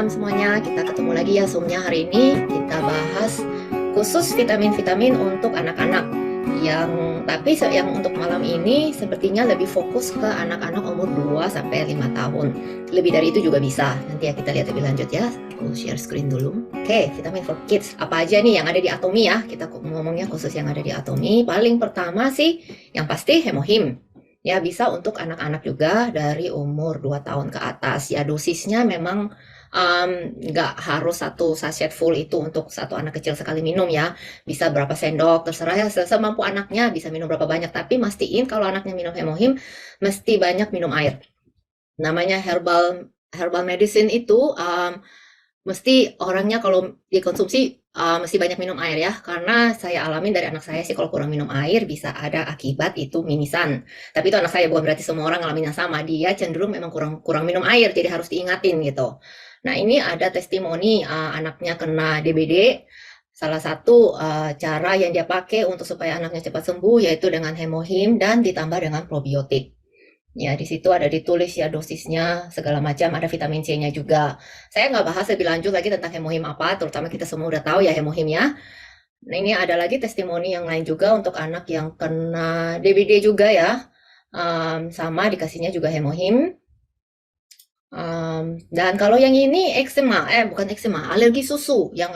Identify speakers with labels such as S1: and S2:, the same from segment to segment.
S1: malam semuanya, kita ketemu lagi ya Zoom-nya. Hari ini kita bahas khusus vitamin-vitamin untuk anak-anak yang untuk malam ini sepertinya lebih fokus ke anak-anak umur 2 sampai 5 tahun. Lebih dari itu juga bisa. Nanti ya kita lihat lebih lanjut ya. Aku share screen dulu. Oke, vitamin for kids. Apa aja nih yang ada di Atomi ya? Kita ngomongnya khusus yang ada di Atomi. Paling pertama sih yang pasti hemohim. Ya, bisa untuk anak-anak juga dari umur 2 tahun ke atas. Ya, dosisnya memang nggak harus satu sachet full itu untuk satu anak kecil sekali minum ya. Bisa berapa sendok, terserah ya, semampu anaknya bisa minum berapa banyak. Tapi mastiin kalau anaknya minum hemohim, mesti banyak minum air. Namanya herbal herbal medicine itu mesti orangnya kalau dikonsumsi mesti banyak minum air ya, karena saya alamin dari anak saya sih kalau kurang minum air bisa ada akibat itu mimisan. Tapi itu anak saya, bukan berarti semua orang ngalamin yang sama. Dia cenderung memang kurang minum air, jadi harus diingatin gitu. Nah ini ada testimoni anaknya kena DBD. Salah satu cara yang dia pakai untuk supaya anaknya cepat sembuh yaitu dengan hemohim dan ditambah dengan probiotik. Ya, di situ ada ditulis ya dosisnya, segala macam, ada vitamin C-nya juga. Saya nggak bahas lebih lanjut lagi tentang hemohim apa, terutama kita semua udah tahu ya hemohim ya. Nah, ini ada lagi testimoni yang lain juga untuk anak yang kena DBD juga ya. Sama dikasihnya juga hemohim. Dan kalau yang ini eksema, bukan eksema, alergi susu yang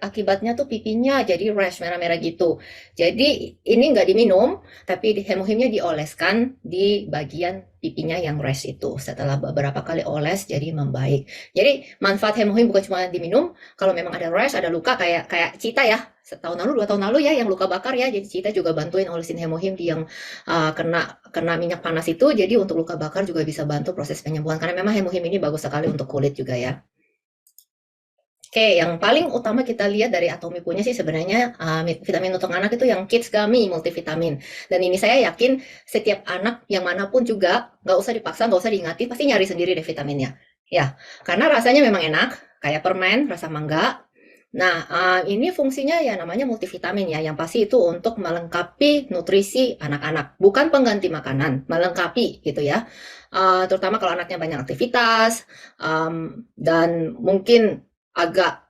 S1: akibatnya tuh pipinya jadi rash merah-merah gitu. Jadi ini nggak diminum, tapi hemohimnya dioleskan di bagian pipinya yang rash itu. Setelah beberapa kali oles jadi membaik. Jadi manfaat hemohim bukan cuma diminum, kalau memang ada rash, ada luka kayak kayak Cita ya. Setahun lalu, 2 tahun lalu ya yang luka bakar ya. Jadi Cita juga bantuin olesin hemohim di yang kena minyak panas itu, jadi untuk luka bakar juga bisa bantu proses penyembuhan karena memang hemohim ini bagus sekali untuk kulit juga ya. Oke, yang paling utama kita lihat dari Atomi punya sih sebenarnya vitamin untuk anak itu yang Kids Gummy multivitamin. Dan ini saya yakin setiap anak yang manapun juga nggak usah dipaksa, nggak usah diingatin, pasti nyari sendiri deh vitaminnya. Ya, karena rasanya memang enak, kayak permen, rasa mangga. Nah, ini fungsinya ya namanya multivitamin ya, yang pasti itu untuk melengkapi nutrisi anak-anak, bukan pengganti makanan, melengkapi gitu ya. Terutama kalau anaknya banyak aktivitas dan mungkin agak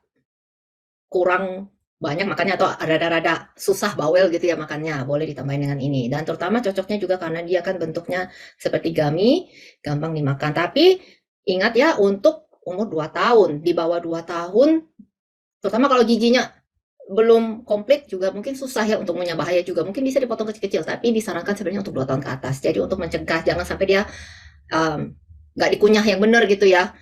S1: kurang banyak makannya atau rada-rada susah bawel gitu ya makannya, boleh ditambahin dengan ini. Dan terutama cocoknya juga karena dia kan bentuknya seperti gummy, gampang dimakan. Tapi ingat ya untuk umur 2 tahun, di bawah 2 tahun, terutama kalau giginya belum komplit juga mungkin susah ya untuk ngunyah, bahaya juga. Mungkin bisa dipotong kecil-kecil, tapi disarankan sebenarnya untuk 2 tahun ke atas. Jadi untuk mencegah jangan sampai dia nggak dikunyah yang benar gitu ya,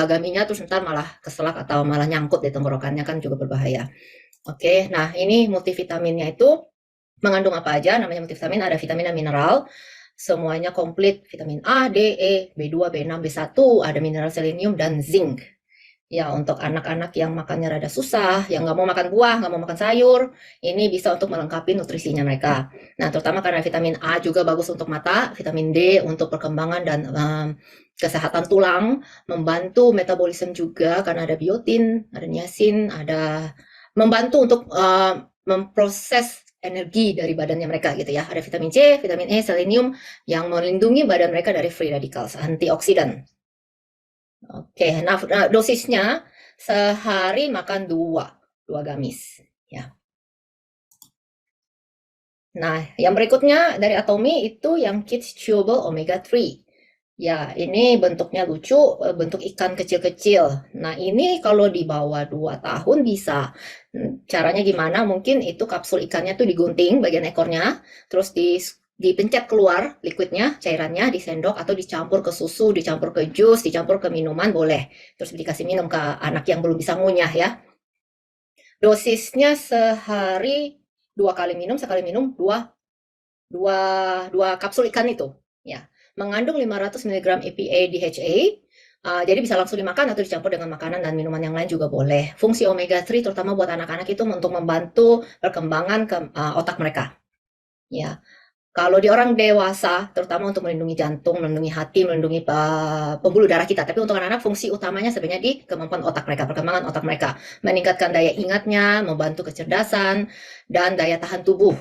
S1: gaminya terus ntar malah keselak atau malah nyangkut di tenggorokannya kan juga berbahaya. Oke, nah ini multivitaminnya itu mengandung apa aja? Namanya multivitamin, ada vitamin dan mineral, semuanya komplit, vitamin A, D, E, B2, B6, B1, ada mineral selenium dan zinc. Ya, untuk anak-anak yang makannya rada susah, yang nggak mau makan buah, nggak mau makan sayur, ini bisa untuk melengkapi nutrisinya mereka. Nah, terutama karena vitamin A juga bagus untuk mata, vitamin D untuk perkembangan dan kesehatan tulang, membantu metabolisme juga karena ada biotin, ada niacin, ada membantu untuk memproses energi dari badannya mereka gitu ya. Ada vitamin C, vitamin E, selenium yang melindungi badan mereka dari free radicals, antioksidan. Oke, nah dosisnya sehari makan dua gamis ya. Nah, yang berikutnya dari Atomi itu yang Kids Chewable Omega 3. Ya, ini bentuknya lucu, bentuk ikan kecil-kecil. Nah, ini kalau di bawah 2 tahun bisa. Caranya gimana? Mungkin itu kapsul ikannya tuh digunting bagian ekornya, terus dipencet keluar liquidnya, cairannya, disendok atau dicampur ke susu, dicampur ke jus, dicampur ke minuman boleh. Terus dikasih minum ke anak yang belum bisa ngunyah ya. Dosisnya sehari 2 kali minum, sekali minum dua kapsul ikan itu. Ya, mengandung 500 mg EPA DHA. Jadi bisa langsung dimakan atau dicampur dengan makanan dan minuman yang lain juga boleh. Fungsi omega 3 terutama buat anak-anak itu untuk membantu perkembangan otak mereka. Ya, kalau di orang dewasa, terutama untuk melindungi jantung, melindungi hati, melindungi pembuluh darah kita. Tapi untuk anak-anak fungsi utamanya sebenarnya di kemampuan otak mereka, perkembangan otak mereka, meningkatkan daya ingatnya, membantu kecerdasan dan daya tahan tubuh,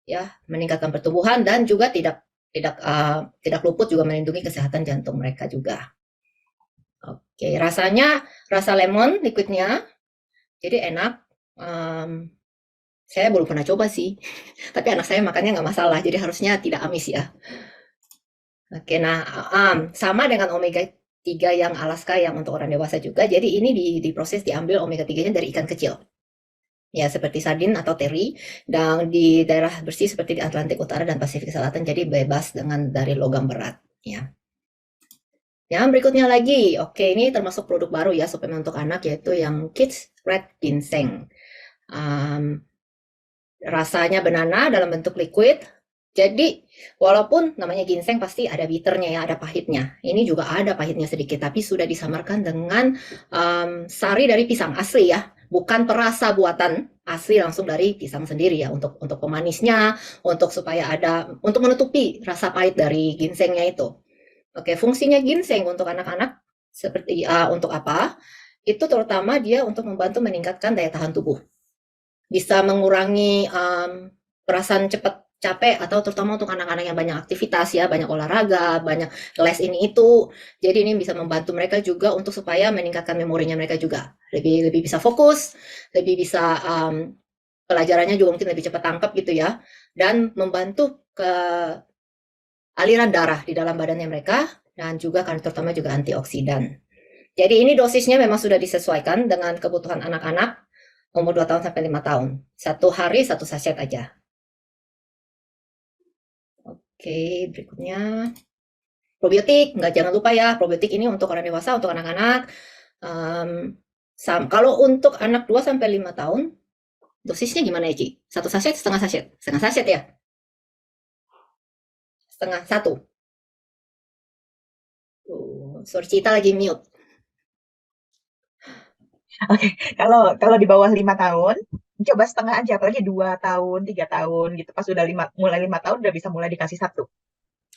S1: ya, meningkatkan pertumbuhan dan juga tidak luput juga melindungi kesehatan jantung mereka juga. Oke, rasanya rasa lemon liquidnya, jadi enak. Saya belum pernah coba sih, tapi anak saya makannya nggak masalah, jadi harusnya tidak amis ya. Oke, nah, sama dengan omega 3 yang Alaska yang untuk orang dewasa juga, jadi ini diproses diambil omega 3-nya dari ikan kecil. Ya, seperti sardin atau teri, dan di daerah bersih seperti di Atlantik Utara dan Pasifik Selatan, jadi bebas dari logam berat, ya. Yang berikutnya lagi, oke ini termasuk produk baru ya, suplemen untuk anak, yaitu yang Kids Red Ginseng. Rasanya banana dalam bentuk liquid, jadi walaupun namanya ginseng pasti ada bitternya ya, ada pahitnya. Ini juga ada pahitnya sedikit, tapi sudah disamarkan dengan sari dari pisang asli ya, bukan perasa buatan, asli langsung dari pisang sendiri ya, untuk pemanisnya, untuk supaya ada, untuk menutupi rasa pahit dari ginsengnya itu. Oke, fungsinya ginseng untuk anak-anak seperti untuk apa? Itu terutama dia untuk membantu meningkatkan daya tahan tubuh. Bisa mengurangi perasaan cepat capek, atau terutama untuk anak-anak yang banyak aktivitas ya, banyak olahraga, banyak les ini itu. Jadi ini bisa membantu mereka juga untuk supaya meningkatkan memorinya mereka juga. Lebih bisa fokus, lebih bisa pelajarannya juga mungkin lebih cepat tangkap gitu ya. Dan membantu ke aliran darah di dalam badannya mereka, dan juga kan terutama juga antioksidan. Jadi ini dosisnya memang sudah disesuaikan dengan kebutuhan anak-anak umur 2 tahun sampai 5 tahun. 1 hari 1 sachet aja. Oke, berikutnya probiotik. Jangan lupa ya, probiotik ini untuk orang dewasa, untuk anak-anak. Kalau untuk anak 2 sampai 5 tahun, dosisnya gimana ya, Ci? 1 sachet, setengah sachet? Setengah sachet ya? Setengah, 1. Sorry, Cita lagi mute.
S2: Oke, kalau di bawah 5 tahun, coba setengah aja, apalagi 2 tahun, 3 tahun gitu. Pas udah mulai 5 tahun udah bisa mulai dikasih 1.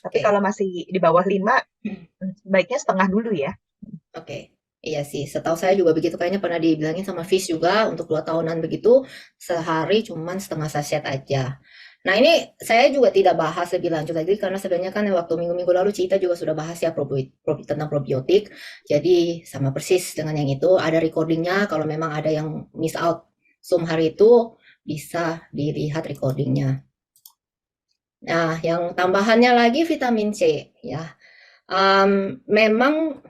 S2: Tapi
S1: Oke.
S2: kalau masih di bawah 5, baiknya setengah dulu ya.
S1: Oke. Iya sih, setahu saya juga begitu, kayaknya pernah dibilangin sama Fish juga untuk 2 tahunan begitu, sehari cuman setengah sachet aja. Nah, ini saya juga tidak bahas lebih lanjut lagi karena sebenarnya kan waktu minggu-minggu lalu Cita juga sudah bahas ya tentang probiotik. Jadi sama persis dengan yang itu, ada recordingnya, kalau memang ada yang miss out Zoom hari itu bisa dilihat recordingnya. Nah, yang tambahannya lagi vitamin C ya. Memang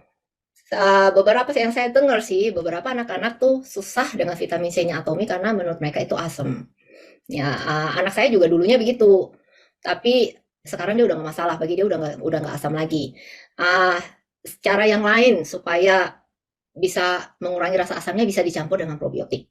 S1: beberapa yang saya dengar sih, beberapa anak-anak tuh susah dengan vitamin C-nya Atomi karena menurut mereka itu asam. Ya, anak saya juga dulunya begitu, tapi sekarang dia udah nggak masalah, bagi dia udah nggak asam lagi. Cara yang lain supaya bisa mengurangi rasa asamnya bisa dicampur dengan probiotik.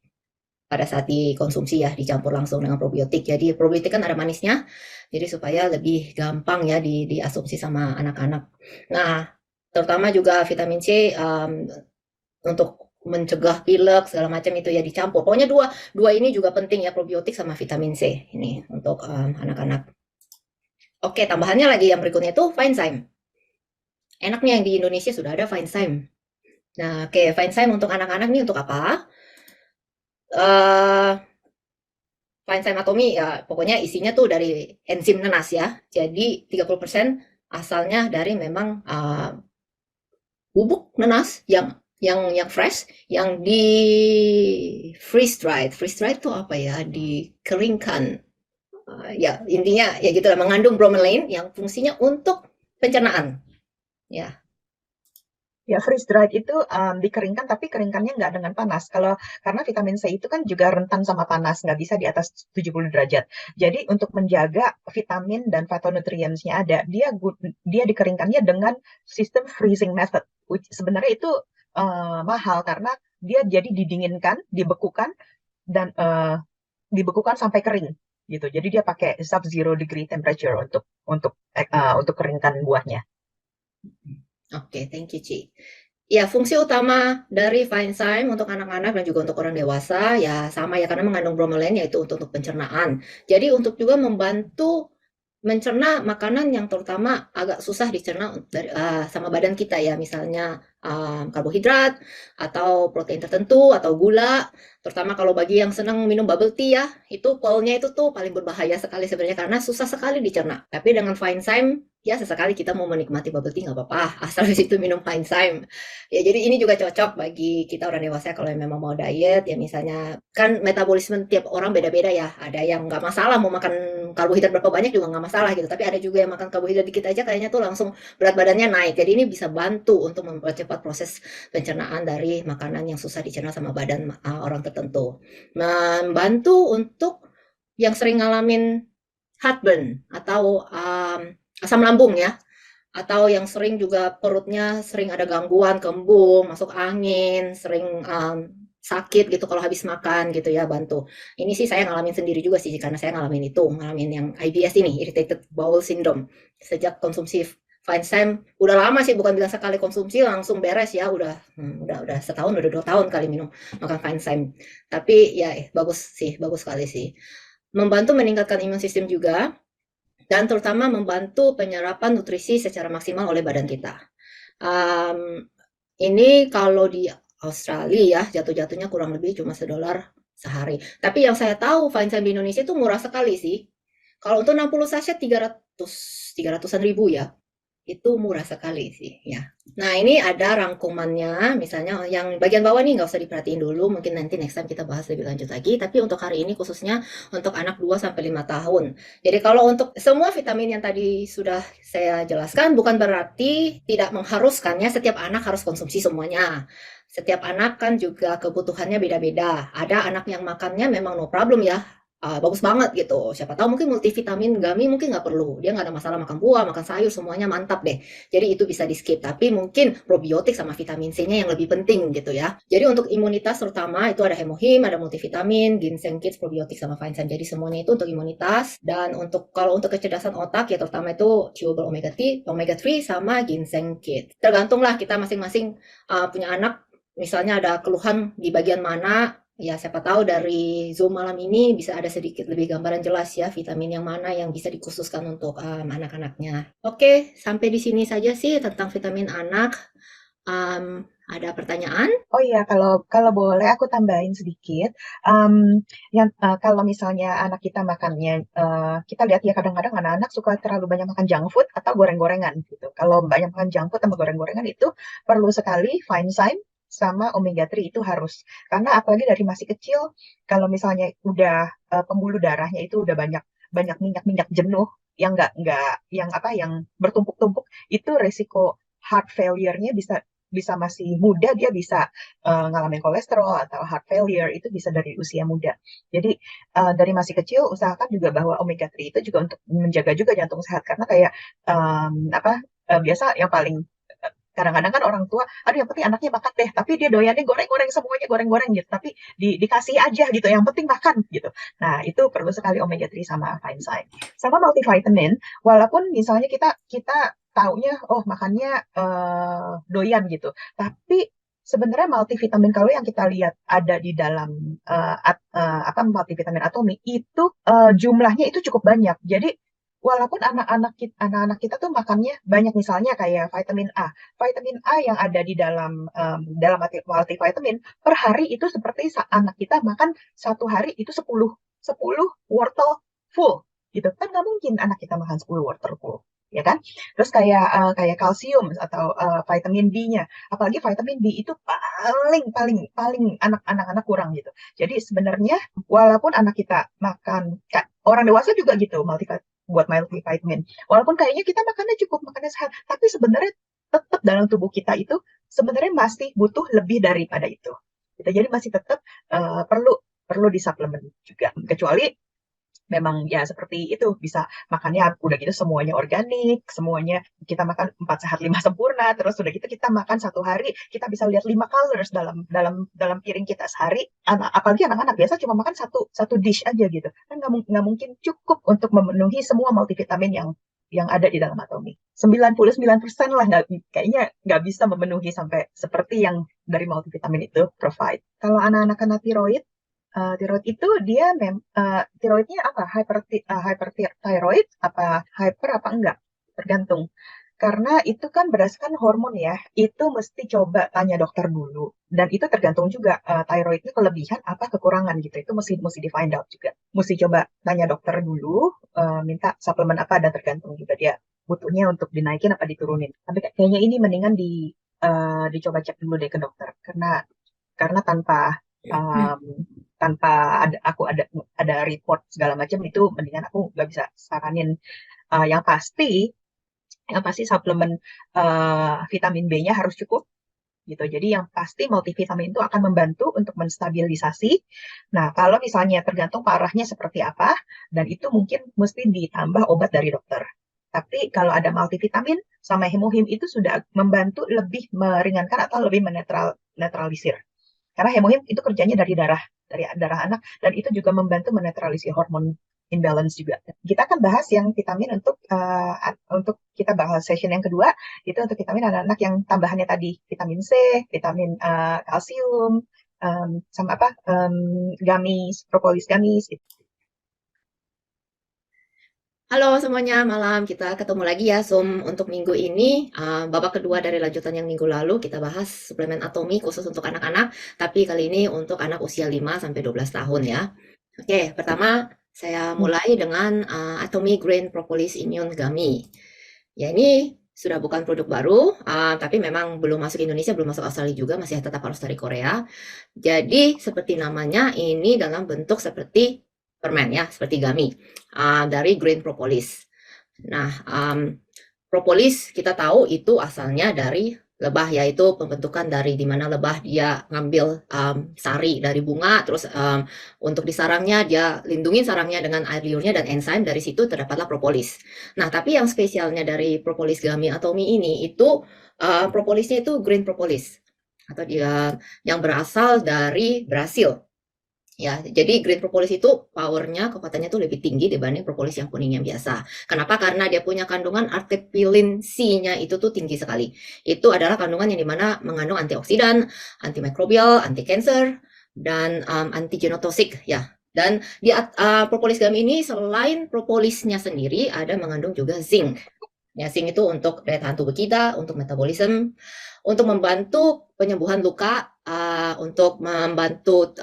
S1: Pada saat dikonsumsi ya, dicampur langsung dengan probiotik. Jadi probiotik kan ada manisnya, jadi supaya lebih gampang ya diasumsi sama anak-anak. Nah, terutama juga vitamin C untuk mencegah pilek segala macam itu ya dicampur. Pokoknya dua ini juga penting ya, probiotik sama vitamin C ini untuk anak-anak. Oke, tambahannya lagi yang berikutnya itu Finezyme. Enaknya yang di Indonesia sudah ada Finezyme. Nah, oke, Finezyme untuk anak-anak nih untuk apa? Finezyme Atomy ya pokoknya isinya tuh dari enzim nanas ya. Jadi 30% asalnya dari memang bubuk nanas yang fresh, yang di freeze dried. Freeze dried itu apa ya? Dikeringkan. Ya intinya ya gitulah, mengandung bromelain yang fungsinya untuk pencernaan. Ya.
S2: Ya, freeze dried itu dikeringkan, tapi keringkannya nggak dengan panas. Karena vitamin C itu kan juga rentan sama panas, nggak bisa di atas 70 derajat. Jadi untuk menjaga vitamin dan phytonutrients-nya ada, dia dikeringkannya dengan sistem freezing method. Sebenarnya itu mahal karena dia jadi didinginkan, dibekukan dan dibekukan sampai kering gitu. Jadi dia pakai sub-zero degree temperature untuk keringkan buahnya.
S1: Oke, thank you, Ci. Ya, fungsi utama dari Finezyme untuk anak-anak dan juga untuk orang dewasa ya sama ya, karena mengandung bromelain, yaitu untuk pencernaan. Jadi untuk juga membantu mencerna makanan yang terutama agak susah dicerna sama badan kita ya, misalnya karbohidrat atau protein tertentu atau gula. Terutama kalau bagi yang senang minum bubble tea ya, itu polnya itu tuh paling berbahaya sekali sebenarnya karena susah sekali dicerna. Tapi dengan Feinzyme, ya sesekali kita mau menikmati bubble tea nggak apa-apa, asal di situ minum Feinzyme. Ya jadi ini juga cocok bagi kita orang dewasa kalau yang memang mau diet, ya misalnya kan metabolisme tiap orang beda-beda ya. Ada yang nggak masalah mau makan karbohidrat berapa banyak juga nggak masalah gitu. Tapi ada juga yang makan karbohidrat dikit aja kayaknya tuh langsung berat badannya naik. Jadi ini bisa bantu untuk mempercepat proses pencernaan dari makanan yang susah dicerna sama badan orang tertentu. Membantu untuk yang sering ngalamin heartburn atau asam lambung ya, atau yang sering juga perutnya sering ada gangguan, kembung, masuk angin, sering sakit gitu kalau habis makan gitu ya, bantu. Ini sih saya ngalamin sendiri juga sih karena saya ngalamin yang IBS ini, irritated bowel syndrome. Sejak konsumsi Feinzyme udah lama sih, bukan bilang sekali konsumsi langsung beres ya, udah setahun, udah 2 tahun kali minum makan Feinzyme. Tapi ya bagus sekali sih. Membantu meningkatkan imun sistem juga, dan terutama membantu penyerapan nutrisi secara maksimal oleh badan kita. Ini kalau di Australia ya jatuh-jatuhnya kurang lebih cuma $1 sehari. Tapi yang saya tahu Feinzyme di Indonesia itu murah sekali sih. Kalau untuk 60 sachet 300-an ribu ya. Itu murah sekali sih ya. Nah ini ada rangkumannya, misalnya yang bagian bawah nih nggak usah diperhatiin dulu, mungkin nanti next time kita bahas lebih lanjut lagi, tapi untuk hari ini khususnya untuk anak 2 sampai 5 tahun. Jadi kalau untuk semua vitamin yang tadi sudah saya jelaskan, bukan berarti tidak mengharuskannya setiap anak harus konsumsi semuanya. Setiap anak kan juga kebutuhannya beda-beda. Ada anak yang makannya memang no problem ya, bagus banget gitu. Siapa tahu mungkin multivitamin gummy mungkin nggak perlu. Dia nggak ada masalah makan buah, makan sayur, semuanya mantap deh. Jadi itu bisa di skip. Tapi mungkin probiotik sama vitamin C-nya yang lebih penting gitu ya. Jadi untuk imunitas terutama itu ada hemohim, ada multivitamin, ginseng kids, probiotik sama Feinzyme. Jadi semuanya itu untuk imunitas. Dan kalau untuk kecerdasan otak ya terutama itu chewable omega 3 sama ginseng kids. Tergantunglah kita masing-masing punya anak. Misalnya ada keluhan di bagian mana, ya siapa tahu dari Zoom malam ini bisa ada sedikit lebih gambaran jelas ya vitamin yang mana yang bisa dikhususkan untuk anak-anaknya. Oke, sampai di sini saja sih tentang vitamin anak. Ada pertanyaan?
S2: Oh iya, kalau boleh aku tambahin sedikit. Kalau misalnya anak kita makannya, kita lihat ya kadang-kadang anak-anak suka terlalu banyak makan junk food atau goreng-gorengan gitu. Kalau banyak makan junk food sama goreng-gorengan itu perlu sekali Feinzyme sama omega 3 itu harus. Karena apalagi dari masih kecil, kalau misalnya udah pembuluh darahnya itu udah banyak banyak minyak-minyak jenuh yang yang bertumpuk-tumpuk, itu resiko heart failure-nya bisa bisa masih muda, dia bisa ngalamin kolesterol atau heart failure, itu bisa dari usia muda. Jadi dari masih kecil usahakan juga bahwa omega 3 itu juga untuk menjaga juga jantung sehat, karena kayak biasa yang paling kadang-kadang kan orang tua, aduh yang penting anaknya makan deh, tapi dia doyannya goreng-goreng, semuanya goreng-goreng gitu, tapi dikasih aja gitu, yang penting makan gitu. Nah itu perlu sekali omega 3 sama Feinzyme. Sama multivitamin, walaupun misalnya kita kita taunya oh makannya doyan gitu, tapi sebenarnya multivitamin kalau yang kita lihat ada di dalam multivitamin Atomy itu jumlahnya itu cukup banyak. Jadi walaupun anak-anak kita tuh makannya banyak, misalnya kayak vitamin A yang ada di dalam multivitamin per hari itu seperti anak kita makan satu hari itu 10 wortel full gitu kan, nggak mungkin anak kita makan 10 wortel full, ya kan? Terus kayak kalsium atau vitamin B-nya, apalagi vitamin B itu paling paling paling anak-anak kurang gitu. Jadi sebenarnya walaupun anak kita makan, orang dewasa juga gitu, buat multivitamin. Walaupun kayaknya kita makannya sehat, tapi sebenarnya tetap dalam tubuh kita itu sebenarnya masih butuh lebih daripada itu. Gitu. Jadi masih tetap perlu perlu disuplemen juga. Kecuali memang ya seperti itu, bisa makannya udah gitu semuanya organik, semuanya kita makan 4 sehat 5 sempurna, terus udah gitu kita makan satu hari kita bisa lihat 5 colors dalam dalam dalam piring kita sehari. Apalagi anak-anak biasa cuma makan satu satu dish aja gitu kan, nggak mungkin cukup untuk memenuhi semua multivitamin yang ada di dalam Atomy. 99% lah kayaknya nggak bisa memenuhi sampai seperti yang dari multivitamin itu provide. Kalau anak-anak kena tiroid, tiroid itu dia tiroidnya apa? Hyperthyroid apa hyper apa enggak? Tergantung. Karena itu kan berdasarkan hormon ya, itu mesti coba tanya dokter dulu. Dan itu tergantung juga thyroidnya kelebihan apa kekurangan gitu. Itu mesti mesti di find out juga. Mesti coba tanya dokter dulu, minta suplemen apa dan tergantung juga dia butuhnya untuk dinaikin apa diturunin. Tapi kayaknya ini mendingan dicoba cek dulu deh ke dokter. Karena um, tanpa ada report segala macam itu mendingan aku nggak bisa saranin. Yang pasti suplemen vitamin B-nya harus cukup gitu. Jadi yang pasti multivitamin itu akan membantu untuk menstabilisasi. Nah, kalau misalnya tergantung parahnya seperti apa, dan itu mungkin mesti ditambah obat dari dokter. Tapi kalau ada multivitamin sama hemohim itu sudah membantu lebih meringankan atau lebih menetralisir. Karena hemohim itu kerjanya dari darah anak dan itu juga membantu menetralisir hormon imbalance juga. Kita akan bahas yang vitamin untuk kita bahas session yang kedua itu untuk vitamin anak-anak yang tambahannya tadi vitamin C, vitamin kalsium, sama apa gamis, propolis gamis.
S1: Halo semuanya, malam kita ketemu lagi ya Zoom untuk minggu ini. Babak kedua dari lanjutan yang minggu lalu kita bahas suplemen Atomi khusus untuk anak-anak, tapi kali ini untuk anak usia 5 sampai 12 tahun ya. Oke, pertama saya mulai dengan Atomi Green Propolis Immune Gummy. Ya ini sudah bukan produk baru, tapi memang belum masuk Indonesia, belum masuk Australia juga, masih tetap harus dari Korea. Jadi seperti namanya ini dalam bentuk seperti permen ya, seperti gummy dari Green Propolis. Nah, propolis kita tahu itu asalnya dari lebah, yaitu pembentukan dari dimana lebah dia ngambil sari dari bunga, terus untuk di sarangnya dia lindungi sarangnya dengan air liurnya dan enzim, dari situ terdapatlah propolis. Nah, tapi yang spesialnya dari propolis gummy Atomi ini itu propolisnya itu green propolis atau dia yang berasal dari Brasil. Ya, jadi green propolis itu powernya, kekuatannya tuh lebih tinggi dibanding propolis yang kuning yang biasa. Kenapa? Karena dia punya kandungan artepilin C-nya itu tuh tinggi sekali. Itu adalah kandungan yang dimana mengandung antioksidan, antimikrobial, anti cancer, dan anti genotoksik ya. Dan di propolis gum ini selain propolisnya sendiri ada mengandung juga zinc. Ya, zinc itu untuk daya tahan tubuh kita, untuk metabolisme, untuk membantu penyembuhan luka, untuk membantu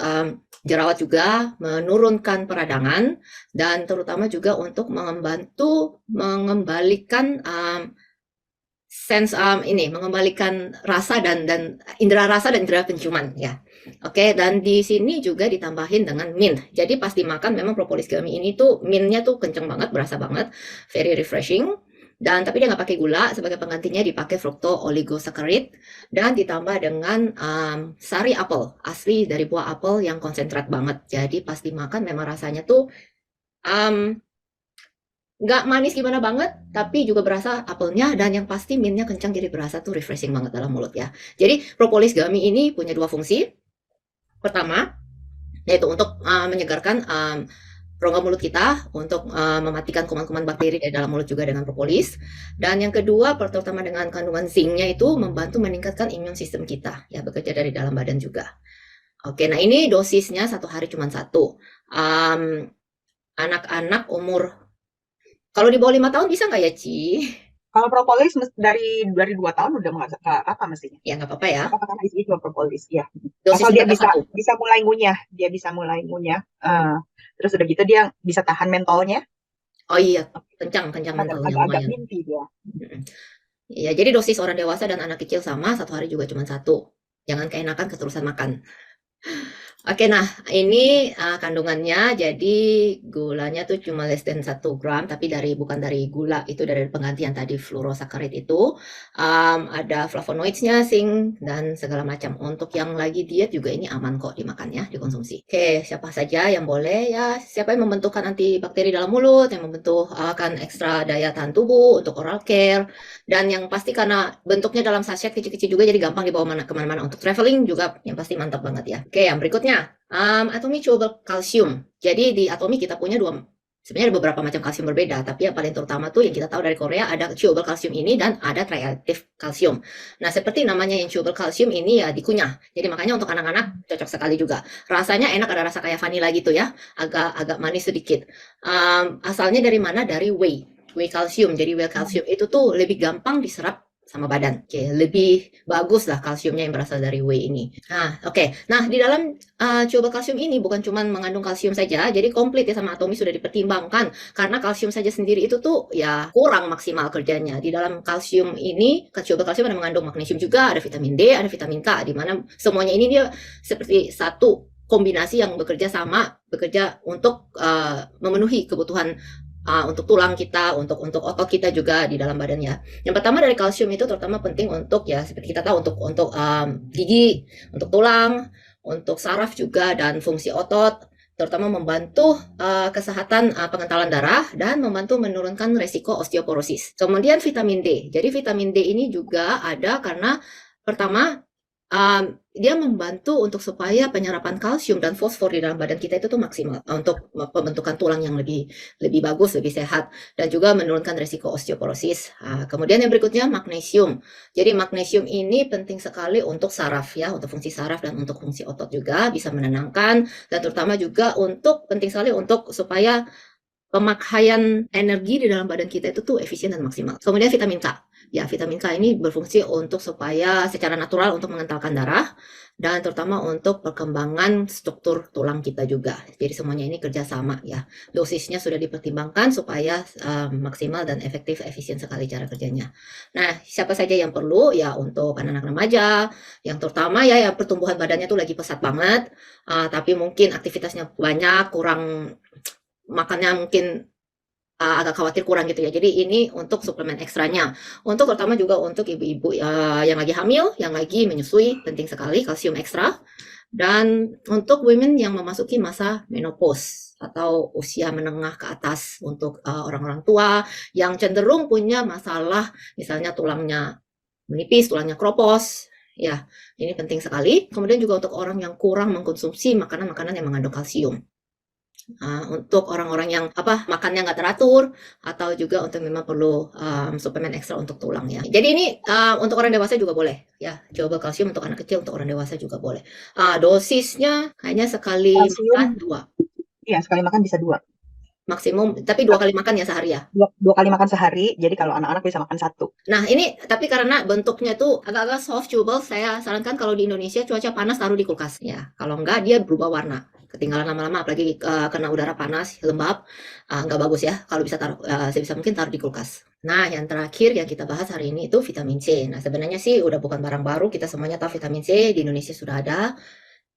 S1: jerawat juga, menurunkan peradangan, dan terutama juga untuk membantu mengembalikan mengembalikan rasa dan indera rasa dan indera penciuman ya. Oke, dan di sini juga ditambahin dengan mint. Jadi pas dimakan memang propolis gummy ini tuh mintnya tuh kenceng banget, berasa banget, very refreshing. Dan tapi dia nggak pakai gula, sebagai penggantinya dipakai fructo oligosaccharid dan ditambah dengan sari apel asli dari buah apel yang konsentrat banget. Jadi pas dimakan memang rasanya tuh nggak manis gimana banget, tapi juga berasa apelnya, dan yang pasti mintnya kencang, jadi berasa tuh refreshing banget dalam mulut ya. Jadi propolis gummy ini punya dua fungsi. Pertama, yaitu untuk menyegarkan rongga mulut kita, untuk mematikan kuman-kuman bakteri dari dalam mulut juga dengan propolis. Dan yang kedua, terutama dengan kandungan zincnya itu membantu meningkatkan imun sistem kita, ya bekerja dari dalam badan juga. Oke, nah ini dosisnya satu hari cuma satu. Anak-anak umur, kalau di bawah 5 tahun bisa nggak ya, Ci?
S2: Kalau propolis dari 2 tahun udah nggak apa mestinya.
S1: Ya nggak apa-apa ya.
S2: Apa karena itu propolis ya.
S1: Dosis
S2: Asal dia
S1: tetap satu.
S2: bisa mulai ngunyah. Terus udah gitu dia bisa tahan mentolnya.
S1: Oh iya, kencang mentolnya
S2: Agak
S1: lumayan.
S2: mimpi dia.
S1: Ya, jadi dosis orang dewasa dan anak kecil sama, satu hari juga cuma satu. Jangan keenakan keterusan makan. Oke, nah ini kandungannya, jadi gulanya tuh cuma less than 1 gram, tapi bukan dari gula, itu dari penggantian tadi fluorosaccharid itu. Ada flavonoidsnya, zinc, dan segala macam. Untuk yang lagi diet juga ini aman kok dimakan ya, dikonsumsi. Oke, siapa saja yang boleh ya, siapa yang membentukkan antibakteri dalam mulut, yang membentuk akan ekstra daya tahan tubuh, untuk oral care, dan yang pasti karena bentuknya dalam sachet kecil-kecil juga, jadi gampang dibawa kemana-mana. Untuk traveling juga yang pasti mantap banget ya. Oke, yang berikutnya Atomi chewable calcium. Jadi di Atomi kita punya sebenarnya ada beberapa macam kalsium berbeda, tapi yang paling terutama tuh yang kita tahu dari Korea ada chewable calcium ini dan ada triactive calcium. Nah, seperti namanya yang chewable calcium ini ya dikunyah. Jadi makanya untuk anak-anak cocok sekali juga. Rasanya enak, ada rasa kayak vanilla gitu ya, agak manis sedikit. Asalnya dari mana? Dari whey. whey kalsium. Jadi whey kalsium itu tuh lebih gampang diserap sama badan. Oke, lebih bagus lah kalsiumnya yang berasal dari whey ini. Nah, oke. Nah, di dalam coba kalsium ini bukan cuma mengandung kalsium saja, jadi komplit ya sama Atomi sudah dipertimbangkan. Karena kalsium saja sendiri itu tuh ya kurang maksimal kerjanya. Di dalam kalsium ini, coba kalsium ada mengandung magnesium juga, ada vitamin D, ada vitamin K, di mana semuanya ini dia seperti satu kombinasi yang bekerja sama, bekerja untuk memenuhi kebutuhan untuk tulang kita, untuk otot kita juga di dalam badannya. Yang pertama dari kalsium itu terutama penting untuk ya seperti kita tahu untuk gigi, untuk tulang, untuk saraf juga dan fungsi otot, terutama membantu kesehatan pengentalan darah dan membantu menurunkan resiko osteoporosis. Kemudian vitamin D. Jadi vitamin D ini juga ada karena pertama dia membantu untuk supaya penyerapan kalsium dan fosfor di dalam badan kita itu tuh maksimal untuk pembentukan tulang yang lebih bagus, lebih sehat dan juga menurunkan resiko osteoporosis. Kemudian yang berikutnya magnesium. Jadi magnesium ini penting sekali untuk saraf ya, untuk fungsi saraf dan untuk fungsi otot juga bisa menenangkan dan terutama juga untuk penting sekali untuk supaya pemakaian energi di dalam badan kita itu tuh efisien dan maksimal. Kemudian vitamin K. Ya, vitamin K ini berfungsi untuk supaya secara natural untuk mengentalkan darah dan terutama untuk perkembangan struktur tulang kita juga. Jadi semuanya ini kerjasama ya. Dosisnya sudah dipertimbangkan supaya maksimal dan efektif, efisien sekali cara kerjanya. Nah, siapa saja yang perlu ya untuk anak-anak remaja, yang terutama ya yang pertumbuhan badannya tuh lagi pesat banget, tapi mungkin aktivitasnya banyak, kurang makannya mungkin agak khawatir kurang gitu ya. Jadi ini untuk suplemen ekstranya. Untuk terutama juga untuk ibu-ibu yang lagi hamil, yang lagi menyusui, penting sekali kalsium ekstra. Dan untuk women yang memasuki masa menopause atau usia menengah ke atas untuk orang-orang tua yang cenderung punya masalah misalnya tulangnya menipis, tulangnya kropos. Ya, ini penting sekali. Kemudian juga untuk orang yang kurang mengkonsumsi makanan-makanan yang mengandung kalsium. Untuk orang-orang yang makannya nggak teratur atau juga untuk memang perlu suplemen ekstra untuk tulang ya. Jadi ini untuk orang dewasa juga boleh ya. Coba kalsium untuk anak kecil, untuk orang dewasa juga boleh. Dosisnya kayaknya sekali makan 2
S2: Iya, sekali makan bisa 2.
S1: maksimum, tapi 2 kali makan ya sehari ya.
S2: 2 kali makan sehari, jadi kalau anak-anak bisa makan 1.
S1: Nah ini tapi karena bentuknya tuh agak-agak soft chewable, saya sarankan kalau di Indonesia cuaca panas taruh di kulkas ya. Kalau enggak dia berubah warna. Ketinggalan lama-lama apalagi kena udara panas, lembab, nggak bagus ya. Kalau bisa taruh sebisa mungkin taruh di kulkas. Nah, yang terakhir yang kita bahas hari ini itu vitamin C. Nah, sebenarnya sih udah bukan barang baru, kita semuanya tahu vitamin C di Indonesia sudah ada.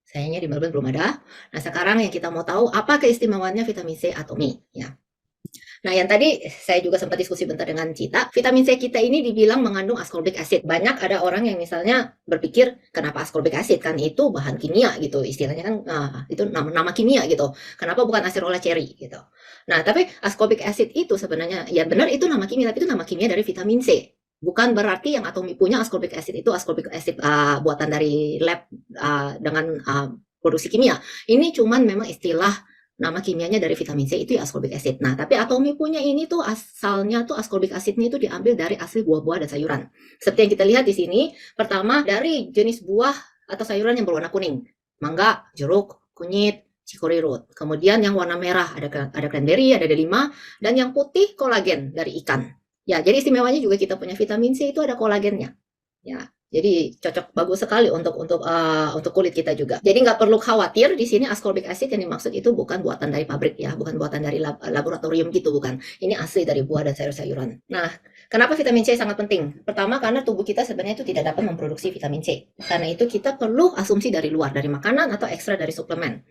S1: Sayangnya di Melbourne belum ada. Nah, sekarang yang kita mau tahu apa keistimewaannya vitamin C Atomi ya. Nah, yang tadi saya juga sempat diskusi bentar dengan Cita, vitamin C kita ini dibilang mengandung ascorbic acid. Banyak ada orang yang misalnya berpikir, kenapa ascorbic acid? Kan itu bahan kimia gitu, istilahnya kan itu nama kimia gitu. Kenapa bukan acerola cherry gitu. Nah, tapi ascorbic acid itu sebenarnya, ya benar itu nama kimia, tapi itu nama kimia dari vitamin C. Bukan berarti yang Atomi punya ascorbic acid itu ascorbic acid buatan dari lab dengan produksi kimia. Ini cuman memang istilah nama kimianya dari vitamin C itu ya ascorbic acid. Nah, tapi Atomi punya ini tuh asalnya tuh ascorbic acidnya itu diambil dari asli buah-buah dan sayuran. Seperti yang kita lihat di sini, pertama dari jenis buah atau sayuran yang berwarna kuning. Mangga, jeruk, kunyit, chicory root. Kemudian yang warna merah ada cranberry, ada delima, dan yang putih kolagen dari ikan. Ya, jadi istimewanya juga kita punya vitamin C itu ada kolagennya. Ya, jadi cocok bagus sekali untuk kulit kita juga. Jadi nggak perlu khawatir di sini ascorbic acid yang dimaksud itu bukan buatan dari pabrik ya, bukan buatan dari laboratorium gitu bukan. Ini asli dari buah dan sayur-sayuran. Nah, kenapa vitamin C sangat penting? Pertama karena tubuh kita sebenarnya itu tidak dapat memproduksi vitamin C. Karena itu kita perlu asumsi dari luar, dari makanan atau ekstra dari suplemen.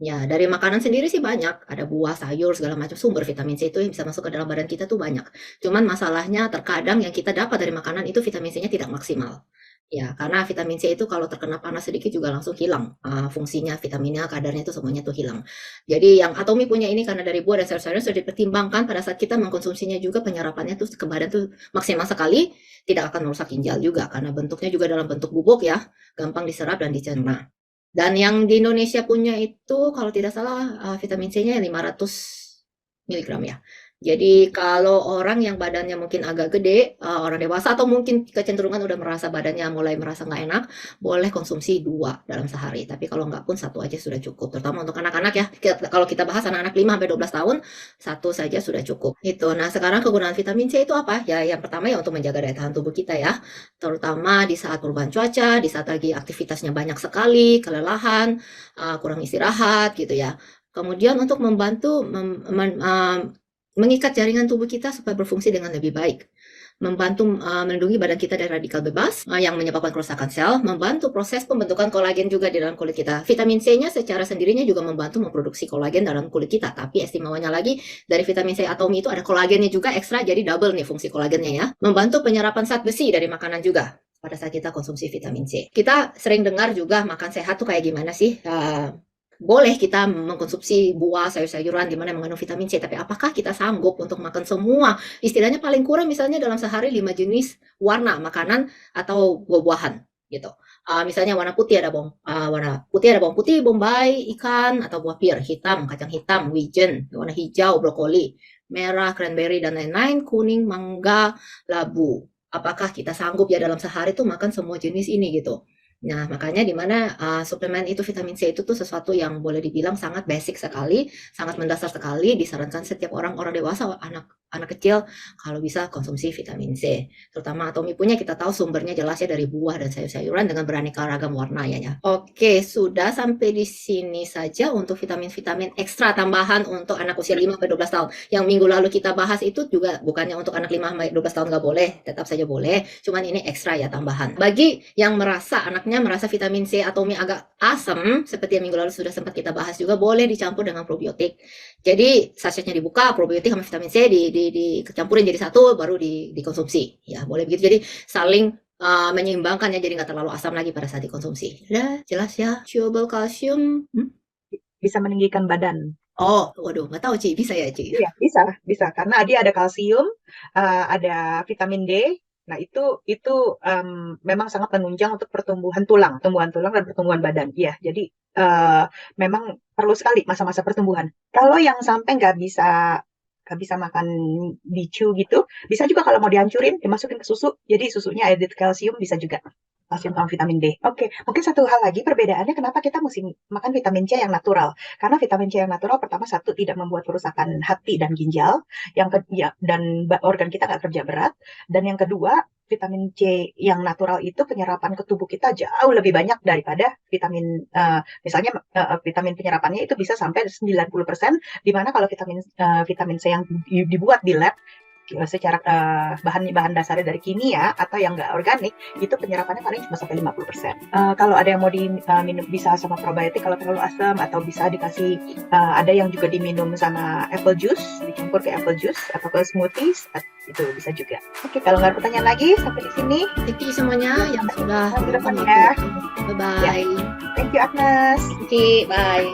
S1: Ya, dari makanan sendiri sih banyak, ada buah, sayur, segala macam sumber vitamin C itu yang bisa masuk ke dalam badan kita tuh banyak. Cuman masalahnya terkadang yang kita dapat dari makanan itu vitamin C-nya tidak maksimal. Ya, karena vitamin C itu kalau terkena panas sedikit juga langsung hilang fungsinya, vitaminnya, kadarnya itu semuanya tuh hilang. Jadi yang Atomi punya ini karena dari buah dan sayur-sayuran sudah dipertimbangkan pada saat kita mengkonsumsinya juga penyerapannya tuh ke badan tuh maksimal sekali, tidak akan merusak ginjal juga karena bentuknya juga dalam bentuk bubuk ya, gampang diserap dan dicerna. Dan yang di Indonesia punya itu kalau tidak salah vitamin C-nya 500 miligram ya. Jadi kalau orang yang badannya mungkin agak gede, orang dewasa atau mungkin kecenderungan udah merasa badannya mulai merasa nggak enak, boleh konsumsi 2 dalam sehari. Tapi kalau nggak pun 1 aja sudah cukup. Terutama untuk anak-anak ya. Kalau kita bahas anak-anak 5 sampai 12 tahun, 1 saja sudah cukup. Itu. Nah, sekarang kegunaan vitamin C itu apa? Ya, yang pertama ya untuk menjaga daya tahan tubuh kita ya. Terutama di saat perubahan cuaca, di saat lagi aktivitasnya banyak sekali, kelelahan, kurang istirahat gitu ya. Kemudian untuk membantu mengikat jaringan tubuh kita supaya berfungsi dengan lebih baik, membantu melindungi badan kita dari radikal bebas yang menyebabkan kerusakan sel, membantu proses pembentukan kolagen juga di dalam kulit kita. Vitamin C-nya secara sendirinya juga membantu memproduksi kolagen dalam kulit kita, tapi istimewanya lagi dari vitamin C Atomi itu ada kolagennya juga ekstra, jadi double nih fungsi kolagennya ya. Membantu penyerapan zat besi dari makanan juga pada saat kita konsumsi vitamin C. Kita sering dengar juga makan sehat tuh kayak gimana sih? Boleh kita mengkonsumsi buah, sayur-sayuran di mana mengandung vitamin C, tapi apakah kita sanggup untuk makan semua? Istilahnya paling kurang misalnya dalam sehari 5 jenis warna makanan atau buah-buahan gitu. Misalnya warna putih ada bawang putih, bombay, ikan atau buah pir, hitam, kacang hitam, wijen, warna hijau, brokoli, merah, cranberry dan lain-lain, kuning, mangga, labu. Apakah kita sanggup ya dalam sehari tuh makan semua jenis ini gitu? Nah, makanya di mana suplemen itu vitamin C itu tuh sesuatu yang boleh dibilang sangat basic sekali, sangat mendasar sekali, disarankan setiap orang dewasa, anak kecil kalau bisa konsumsi vitamin C. Terutama Atomi punya kita tahu sumbernya jelas ya dari buah dan sayur-sayuran dengan beraneka ragam warna ya. Oke, sudah sampai di sini saja untuk vitamin-vitamin ekstra tambahan untuk anak usia 5 sampai 12 tahun. Yang minggu lalu kita bahas itu juga bukannya untuk anak 5 sampai 12 tahun nggak boleh, tetap saja boleh, cuman ini ekstra ya tambahan. Bagi yang merasa anaknya merasa vitamin C Atomi agak asam, seperti yang minggu lalu sudah sempat kita bahas juga, boleh dicampur dengan probiotik. Jadi sachetnya dibuka, probiotik sama vitamin C dicampurin jadi satu, baru dikonsumsi. Ya boleh begitu. Jadi saling menyeimbangkan ya, jadi nggak terlalu asam lagi pada saat dikonsumsi. Udah jelas ya. Chewable calcium.
S2: Bisa meninggikan badan.
S1: Oh, waduh, nggak tahu Ci, bisa ya Ci?
S2: Iya, bisa. Karena dia ada kalsium, ada vitamin D. Nah, itu memang sangat menunjang untuk pertumbuhan tulang dan pertumbuhan badan. Iya, jadi memang perlu sekali masa-masa pertumbuhan. Kalau yang sampai nggak bisa makan dicu gitu, bisa juga kalau mau dihancurin, dimasukin ke susu. Jadi susunya added kalsium bisa juga. Kalsium sama vitamin D. Oke, mungkin satu hal lagi perbedaannya kenapa kita mesti makan vitamin C yang natural. Karena vitamin C yang natural pertama satu tidak membuat kerusakan hati dan ginjal, dan organ kita nggak kerja berat. Dan yang kedua, vitamin C yang natural itu penyerapan ke tubuh kita jauh lebih banyak daripada misalnya vitamin penyerapannya itu bisa sampai 90%, di mana kalau vitamin C yang dibuat di lab secara bahan dasarnya dari kimia atau yang nggak organik, itu penyerapannya paling cuma sampai 50%. Kalau ada yang mau diminum bisa sama probiotik kalau terlalu asam, atau bisa dikasih ada yang juga diminum sama apple juice, dicampur ke apple juice atau ke smoothies, itu bisa juga. Oke, kalau nggak ada pertanyaan lagi sampai di sini.
S1: Thank you semuanya yang sudah
S2: Bye-bye.
S1: Bye-bye.
S2: Thank you, Agnes.
S1: Thank you, bye.